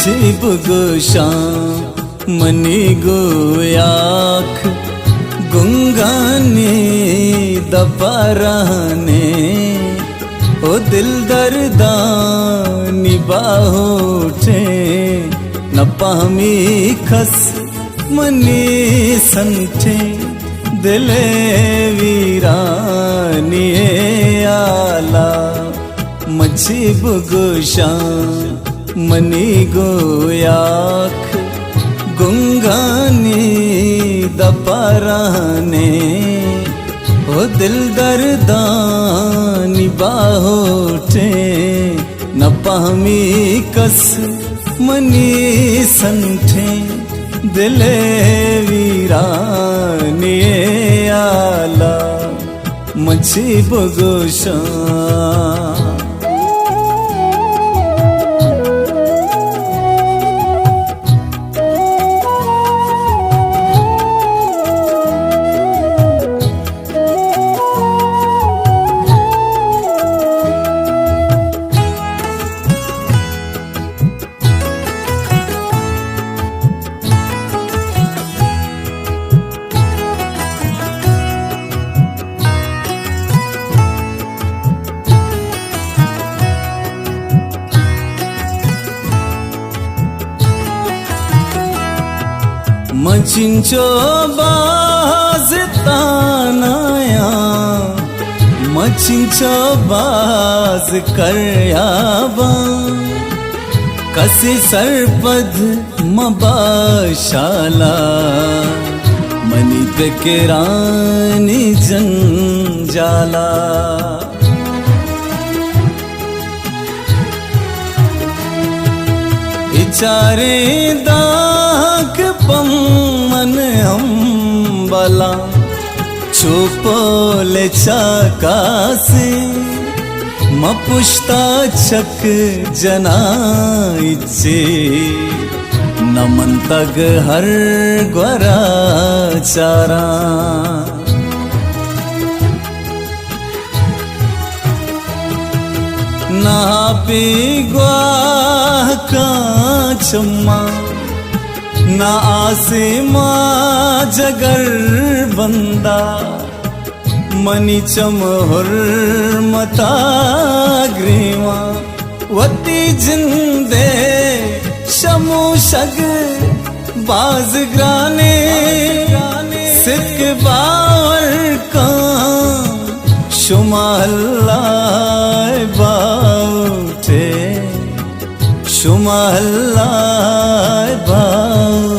मछीब गोशा money गोयाख गुंगाने दपाराने ओ दिल दर्दा निबाहोटे न पामी खस money संठे दिले वीरानी आला मछीब गोशा मनी गोयाख गुंगानी दपाराने ओ दिल दर्दा निबाहोटे न पामी कस मनी संठे दिले वीरानी आला मछीब गोशा। मचिंचो बाज तानाया मचिंचो बाज करयाबा कसी सरपद मबाशाला मनी बेकरानी जंजाला इचारे दाग पम्मन अंबला चोपोले चाकासे मपुष्ता चक जनाइचे नमन तग हर ग्वरा चारा ना पी ग्वाह का चम्मा ना आसिमा जगर बंदा मनी चमहुर मता ग्रीवा वती जिंदे शमु शग बाजग्राने सिक बावर का शुमाल्ला बाउटे शुमाल्ला बाउ